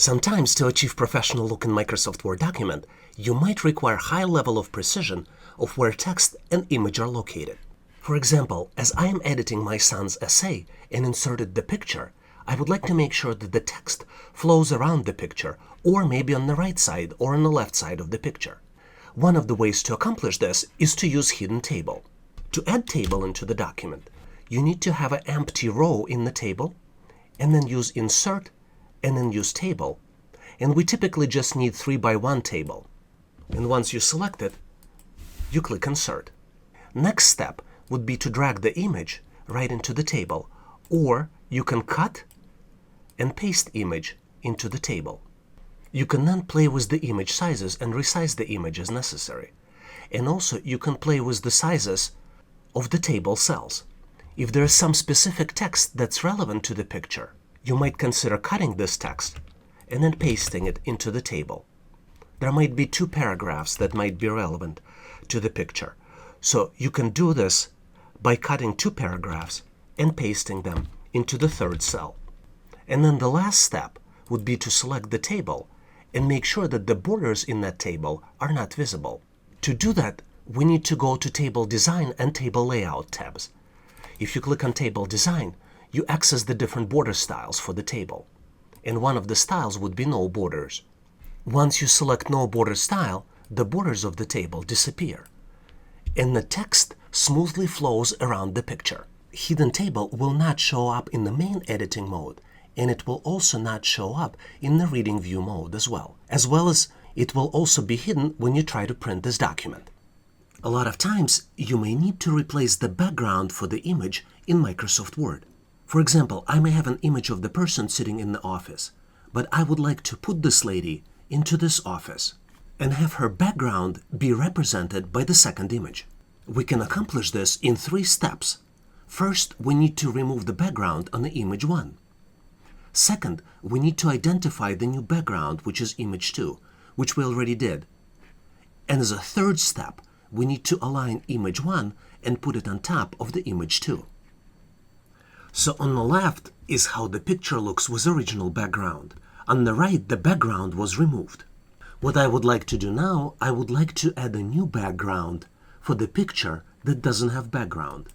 Sometimes to achieve professional look in Microsoft Word document, you might require high level of precision of where text and image are located. For example, as I am editing my son's essay and inserted the picture, I would like to make sure that the text flows around the picture, or maybe on the right side or on the left side of the picture. One of the ways to accomplish this is to use hidden table. To add table into the document, you need to have an empty row in the table, and then use insert, and then use table. And we typically just need 3x1 table. And once you select it, you click insert. Next step would be to drag the image right into the table, or you can cut and paste image into the table. You can then play with the image sizes and resize the image as necessary. And also you can play with the sizes of the table cells. If there is some specific text that's relevant to the picture, you might consider cutting this text and then pasting it into the table. There might be 2 paragraphs that might be relevant to the picture. So you can do this by cutting 2 paragraphs and pasting them into the 3rd cell. And then the last step would be to select the table and make sure that the borders in that table are not visible. To do that, we need to go to Table Design and Table Layout tabs. If you click on Table Design, you access the different border styles for the table. And one of the styles would be No Borders. Once you select No Border style, the borders of the table disappear, and the text smoothly flows around the picture. Hidden table will not show up in the main editing mode, and it will also not show up in the reading view mode as well as it will also be hidden when you try to print this document. A lot of times, you may need to replace the background for the image in Microsoft Word. For example, I may have an image of the person sitting in the office, but I would like to put this lady into this office and have her background be represented by the second image. We can accomplish this in 3 steps. First, we need to remove the background on the image 1. Second, we need to identify the new background, which is image 2, which we already did. And as a 3rd step, we need to align image 1 and put it on top of the image 2. So on the left is how the picture looks with original background. On the right, the background was removed. What I would like to do now, I would like to add a new background for the picture that doesn't have background.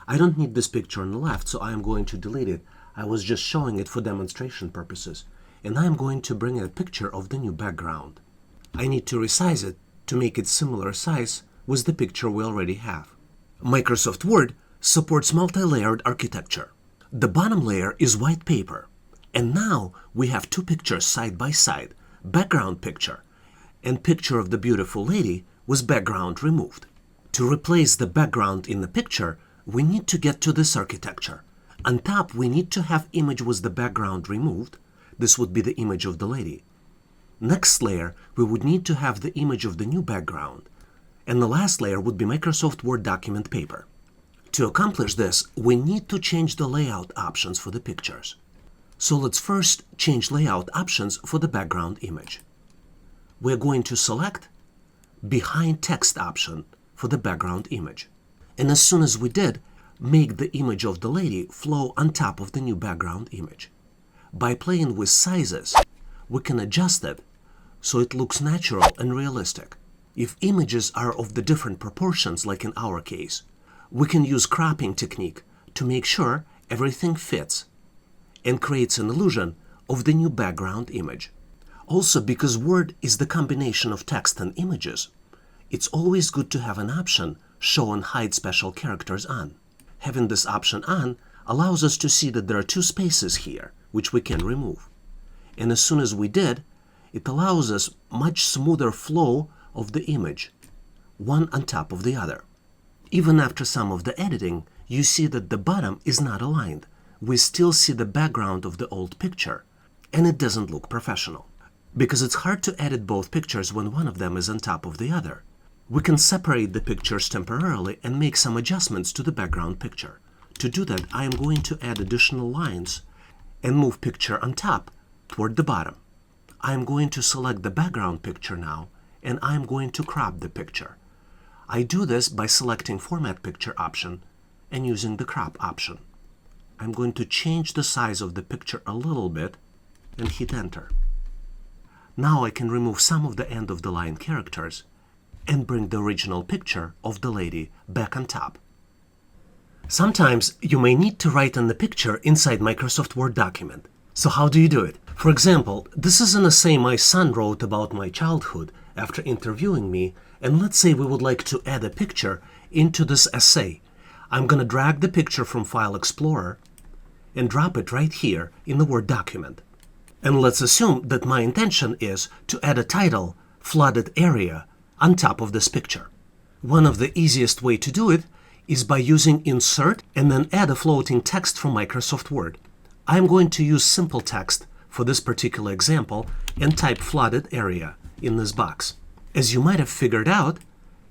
I don't need this picture on the left, so I am going to delete it. I was just showing it for demonstration purposes. And I am going to bring a picture of the new background. I need to resize it to make it similar size with the picture we already have. Microsoft Word supports multi-layered architecture. The bottom layer is white paper. And now we have 2 pictures side by side, background picture and picture of the beautiful lady with background removed. To replace the background in the picture, we need to get to this architecture. On top, we need to have image with the background removed. This would be the image of the lady. Next layer, we would need to have the image of the new background. And the last layer would be Microsoft Word document paper. To accomplish this, we need to change the layout options for the pictures. So let's first change layout options for the background image. We're going to select Behind Text option for the background image. And as soon as we did, make the image of the lady flow on top of the new background image. By playing with sizes, we can adjust it so it looks natural and realistic. If images are of the different proportions, like in our case, we can use cropping technique to make sure everything fits and creates an illusion of the new background image. Also, because Word is the combination of text and images, it's always good to have an option Show and Hide Special Characters on. Having this option on allows us to see that there are 2 spaces here, which we can remove. And as soon as we did, it allows us much smoother flow of the image, one on top of the other. Even after some of the editing, you see that the bottom is not aligned. We still see the background of the old picture, and it doesn't look professional. Because it's hard to edit both pictures when one of them is on top of the other. We can separate the pictures temporarily and make some adjustments to the background picture. To do that, I am going to add additional lines and move picture on top toward the bottom. I am going to select the background picture now, and I am going to crop the picture. I do this by selecting Format Picture option and using the Crop option. I'm going to change the size of the picture a little bit and hit Enter. Now I can remove some of the end of the line characters and bring the original picture of the lady back on top. Sometimes you may need to write on the picture inside Microsoft Word document. So how do you do it? For example, this is an essay my son wrote about my childhood after interviewing me, and let's say we would like to add a picture into this essay. I'm going to drag the picture from File Explorer and drop it right here in the Word document. And let's assume that my intention is to add a title, Flooded Area, on top of this picture. One of the easiest way to do it is by using Insert and then add a floating text from Microsoft Word. I'm going to use simple text for this particular example and type Flooded Area in this box. As you might have figured out,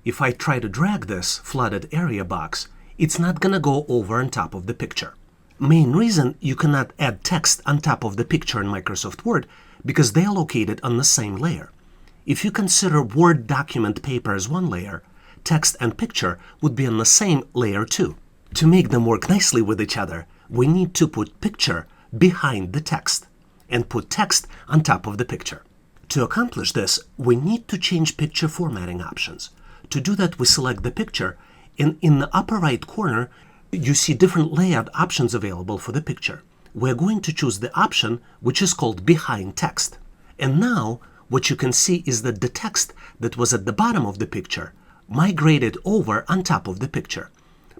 if I try to drag this Flooded Area box, it's not going to go over on top of the picture. Main reason you cannot add text on top of the picture in Microsoft Word because they are located on the same layer. If you consider Word document paper as one layer, text and picture would be on the same layer too. To make them work nicely with each other, we need to put picture behind the text and put text on top of the picture. To accomplish this, we need to change picture formatting options. To do that, we select the picture, and in the upper right corner, you see different layout options available for the picture. We're going to choose the option which is called Behind Text. And now, what you can see is that the text that was at the bottom of the picture migrated over on top of the picture.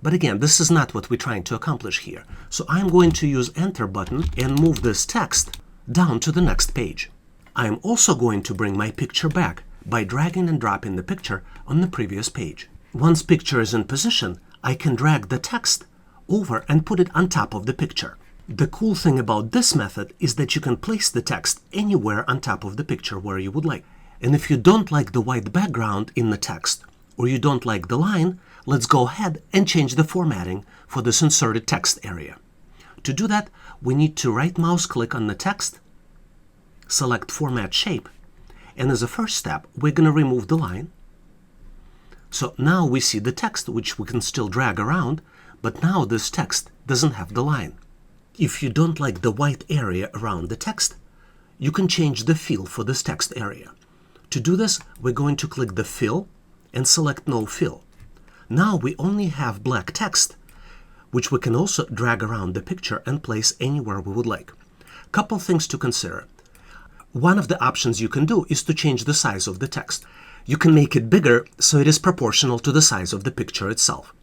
But again, this is not what we're trying to accomplish here. So I'm going to use Enter button and move this text down to the next page. I'm also going to bring my picture back by dragging and dropping the picture on the previous page. Once picture is in position, I can drag the text over and put it on top of the picture. The cool thing about this method is that you can place the text anywhere on top of the picture where you would like. And if you don't like the white background in the text, or you don't like the line, let's go ahead and change the formatting for this inserted text area. To do that, we need to right mouse click on the text, select Format Shape, and as a first step, we're going to remove the line. So now we see the text, which we can still drag around, but now this text doesn't have the line. If you don't like the white area around the text, you can change the fill for this text area. To do this, we're going to click the Fill and select No Fill. Now we only have black text, which we can also drag around the picture and place anywhere we would like. Couple things to consider. One of the options you can do is to change the size of the text. You can make it bigger so it is proportional to the size of the picture itself.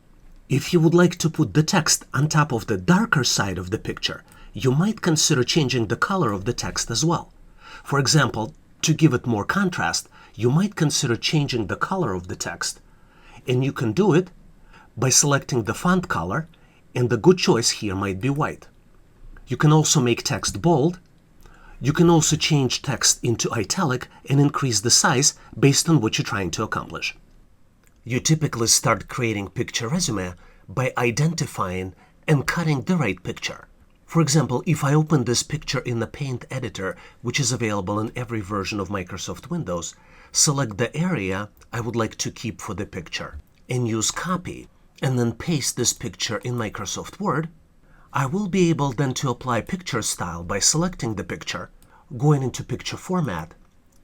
If you would like to put the text on top of the darker side of the picture, you might consider changing the color of the text as well. For example, to give it more contrast, you might consider changing the color of the text. And you can do it by selecting the font color, and the good choice here might be white. You can also make text bold. You can also change text into italic and increase the size based on what you're trying to accomplish. You typically start creating picture resume by identifying and cutting the right picture. For example, if I open this picture in the Paint editor, which is available in every version of Microsoft Windows, select the area I would like to keep for the picture and use Copy, and then paste this picture in Microsoft Word, I will be able then to apply picture style by selecting the picture, going into Picture Format,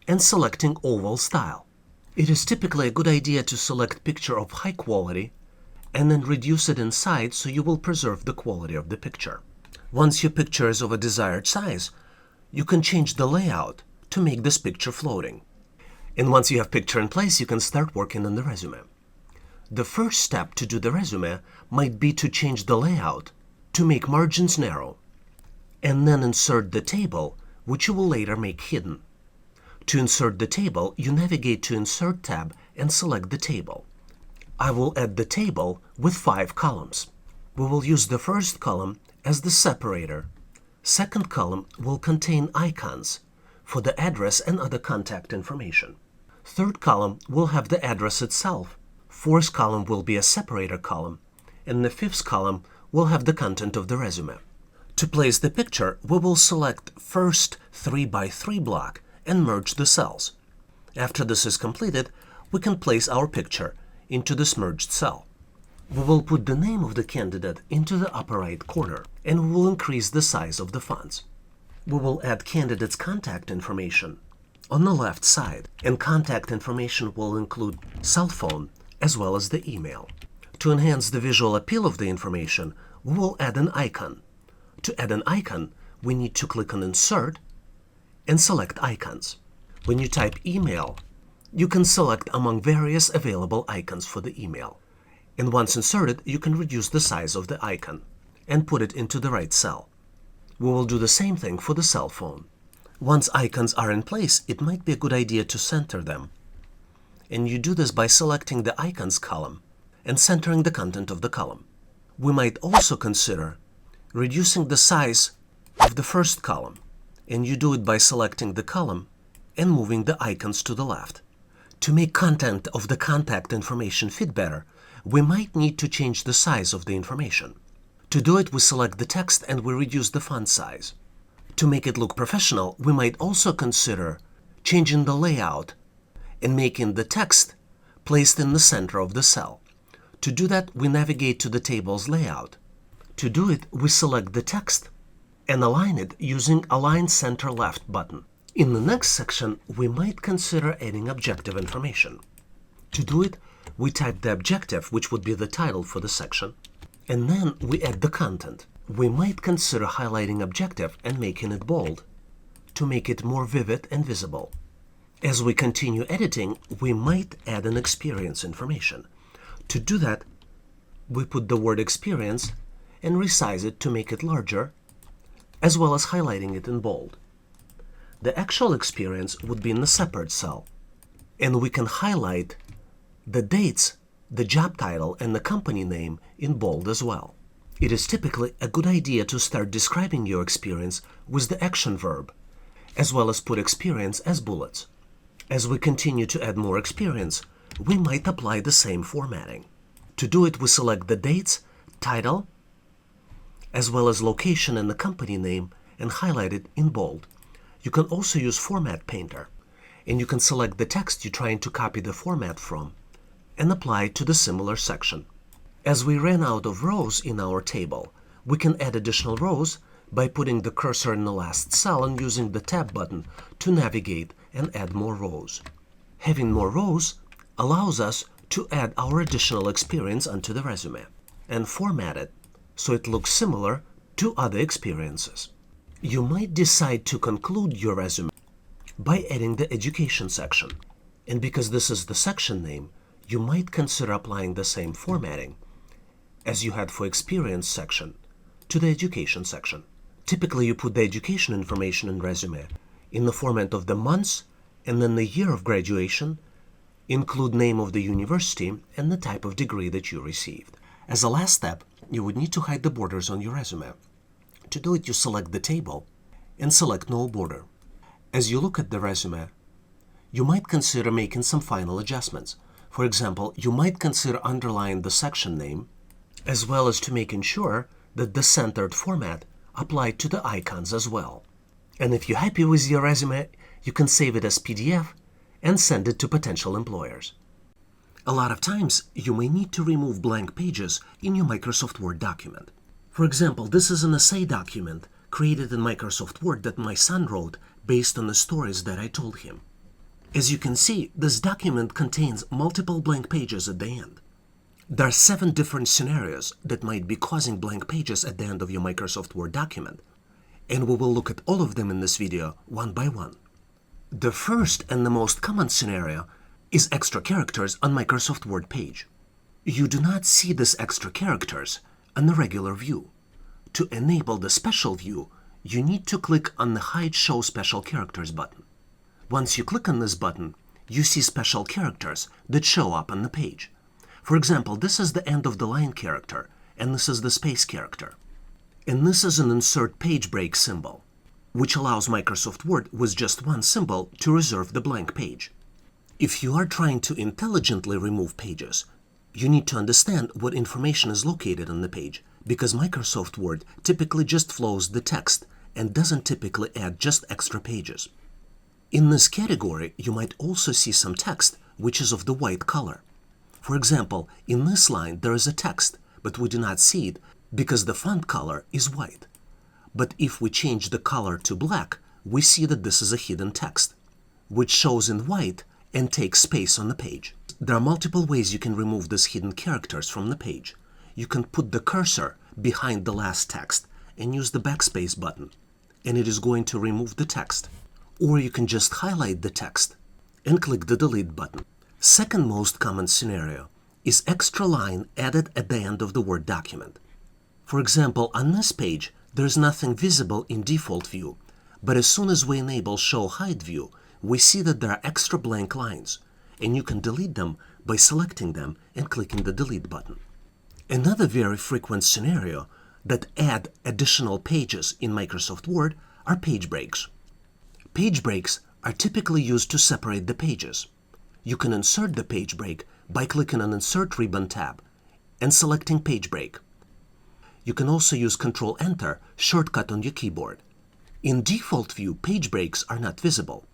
and selecting Oval Style. It is typically a good idea to select picture of high quality and then reduce it in size so you will preserve the quality of the picture. Once your picture is of a desired size, you can change the layout to make this picture floating. And once you have picture in place, you can start working on the resume. The first step to do the resume might be to change the layout to make margins narrow, and then insert the table, which you will later make hidden. To insert the table, you navigate to Insert tab and select the table. I will add the table with 5 columns. We will use the first column as the separator. Second column will contain icons for the address and other contact information. Third column will have the address itself. Fourth column will be a separator column, and the fifth column will have the content of the resume. To place the picture, we will select first 3x3 block and merge the cells. After this is completed, we can place our picture into this merged cell. We will put the name of the candidate into the upper right corner, and we will increase the size of the fonts. We will add candidate's contact information on the left side, and contact information will include cell phone as well as the email. To enhance the visual appeal of the information, we will add an icon. To add an icon, we need to click on Insert and select Icons. When you type email, you can select among various available icons for the email. And once inserted, you can reduce the size of the icon and put it into the right cell. We will do the same thing for the cell phone. Once icons are in place, it might be a good idea to center them. And you do this by selecting the Icons column and centering the content of the column. We might also consider reducing the size of the first column, and you do it by selecting the column and moving the icons to the left. To make content of the contact information fit better, we might need to change the size of the information. To do it, we select the text and we reduce the font size. To make it look professional, we might also consider changing the layout and making the text placed in the center of the cell. To do that, we navigate to the table's layout. To do it, we select the text and align it using Align Center Left button. In the next section, we might consider adding objective information. To do it, we type the objective, which would be the title for the section, and then we add the content. We might consider highlighting objective and making it bold to make it more vivid and visible. As we continue editing, we might add an experience information. To do that, we put the word experience and resize it to make it larger, as well as highlighting it in bold. The actual experience would be in a separate cell, and we can highlight the dates, the job title, and the company name in bold as well. It is typically a good idea to start describing your experience with the action verb, as well as put experience as bullets. As we continue to add more experience, we might apply the same formatting. To do it, we select the dates, title, as well as location and the company name and highlight it in bold. You can also use Format Painter, and you can select the text you're trying to copy the format from and apply it to the similar section. As we ran out of rows in our table, we can add additional rows by putting the cursor in the last cell and using the Tab button to navigate and add more rows. Having more rows allows us to add our additional experience onto the resume and format it so it looks similar to other experiences. You might decide to conclude your resume by adding the education section, and because this is the section name, you might consider applying the same formatting as you had for experience section to the education section. Typically, you put the education information in resume in the format of the months and then the year of graduation, include name of the university and the type of degree that you received. As a last step, you would need to hide the borders on your resume. To do it, you select the table and select No Border. As you look at the resume, you might consider making some final adjustments. For example, you might consider underlining the section name, as well as to making sure that the centered format applied to the icons as well. And if you're happy with your resume, you can save it as PDF and send it to potential employers. A lot of times, you may need to remove blank pages in your Microsoft Word document. For example, this is an essay document created in Microsoft Word that my son wrote based on the stories that I told him. As you can see, this document contains multiple blank pages at the end. There are 7 different scenarios that might be causing blank pages at the end of your Microsoft Word document, and we will look at all of them in this video one by one. The first and the most common scenario is extra characters on Microsoft Word page. You do not see these extra characters on the regular view. To enable the special view, you need to click on the Hide Show Special Characters button. Once you click on this button, you see special characters that show up on the page. For example, this is the end of the line character, and this is the space character. And this is an insert page break symbol, which allows Microsoft Word with just one symbol to reserve the blank page. If you are trying to intelligently remove pages, you need to understand what information is located on the page, because Microsoft Word typically just flows the text and doesn't typically add just extra pages. In this category, you might also see some text which is of the white color. For example, in this line there is a text, but we do not see it because the font color is white. But if we change the color to black, we see that this is a hidden text. which shows in white and takes space on the page. There are multiple ways you can remove these hidden characters from the page. You can put the cursor behind the last text and use the backspace button, and it is going to remove the text. Or you can just highlight the text and click the delete button. Second most common scenario is extra line added at the end of the Word document. For example, on this page, there's nothing visible in default view, but as soon as we enable Show Hide View, we see that there are extra blank lines, and you can delete them by selecting them and clicking the delete button. Another very frequent scenario that add additional pages in Microsoft Word are page breaks. Page breaks are typically used to separate the pages. You can insert the page break by clicking on Insert Ribbon tab and selecting Page Break. You can also use Ctrl-Enter shortcut on your keyboard. In default view, page breaks are not visible,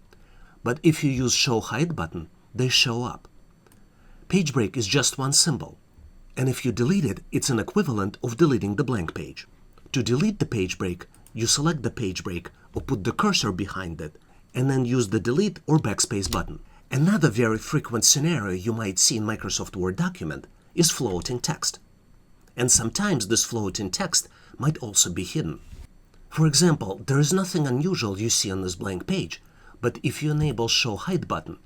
but if you use Show Hide button, they show up. Page break is just one symbol, and if you delete it, it's an equivalent of deleting the blank page. To delete the page break, you select the page break or put the cursor behind it, and then use the delete or backspace button. Another very frequent scenario you might see in Microsoft Word document is floating text. And sometimes this floating text might also be hidden. For example, there is nothing unusual you see on this blank page, but if you enable Show Hide button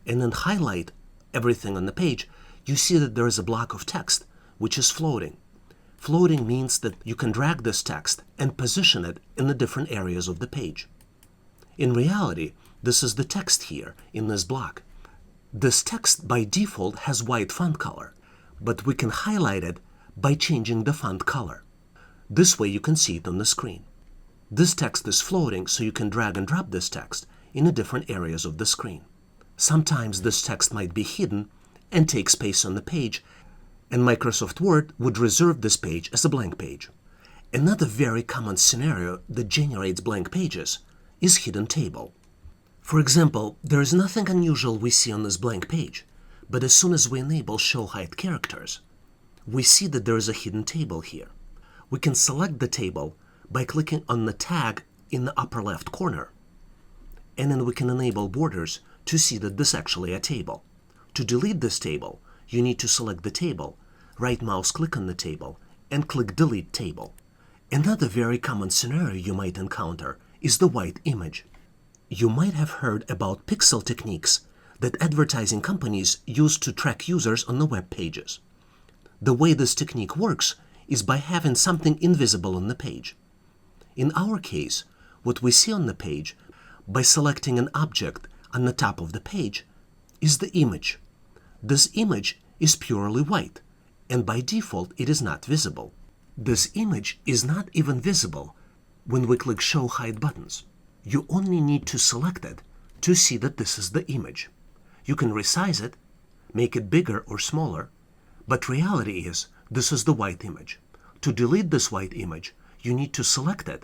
and then highlight everything on the page, you see that there is a block of text which is floating. Floating means that you can drag this text and position it in the different areas of the page. In reality, this is the text here in this block. This text by default has white font color, but we can highlight it by changing the font color. This way you can see it on the screen. This text is floating, so you can drag and drop this text in the different areas of the screen. Sometimes this text might be hidden and take space on the page, and Microsoft Word would reserve this page as a blank page. Another very common scenario that generates blank pages is hidden table. For example, there is nothing unusual we see on this blank page, but as soon as we enable Show Hide Characters, we see that there is a hidden table here. We can select the table by clicking on the tag in the upper left corner, and then we can enable borders to see that this is actually a table. To delete this table, you need to select the table, right mouse click on the table, and click Delete Table. Another very common scenario you might encounter is the white image. You might have heard about pixel techniques that advertising companies use to track users on the web pages. The way this technique works is by having something invisible on the page. In our case, what we see on the page, by selecting an object on the top of the page, is the image. This image is purely white, and by default it is not visible. This image is not even visible when we click Show Hide buttons. You only need to select it to see that this is the image. You can resize it, make it bigger or smaller, but reality is this is the white image. To delete this white image, you need to select it,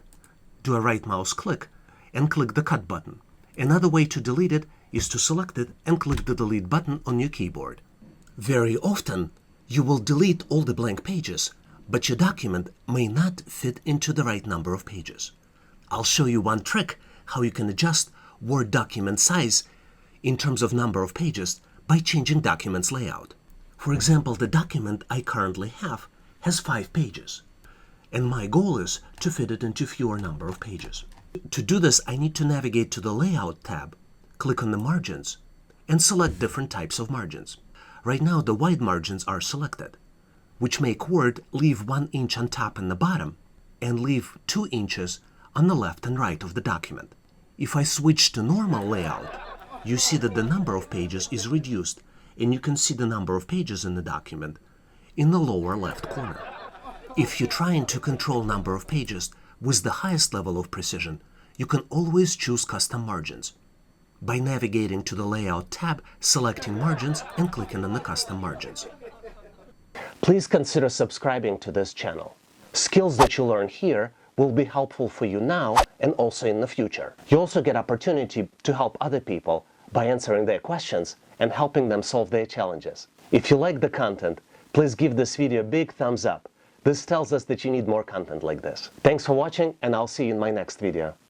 do a right mouse click, and click the Cut button. Another way to delete it is to select it and click the Delete button on your keyboard. Very often, you will delete all the blank pages, but your document may not fit into the right number of pages. I'll show you one trick how you can adjust Word document size in terms of number of pages by changing document's layout. For example, the document I currently have has 5 pages, and my goal is to fit it into fewer number of pages. To do this, I need to navigate to the Layout tab, click on the margins, and select different types of margins. Right now, the wide margins are selected, which make Word leave 1 inch on top and the bottom, and leave 2 inches on the left and right of the document. If I switch to normal layout, you see that the number of pages is reduced, and you can see the number of pages in the document in the lower left corner. If you're trying to control number of pages with the highest level of precision, you can always choose custom margins by navigating to the Layout tab, selecting Margins, and clicking on the Custom Margins. Please consider subscribing to this channel. Skills that you learn here will be helpful for you now and also in the future. You also get opportunity to help other people by answering their questions and helping them solve their challenges. If you like the content, please give this video a big thumbs up. This tells us that you need more content like this. Thanks for watching, and I'll see you in my next video.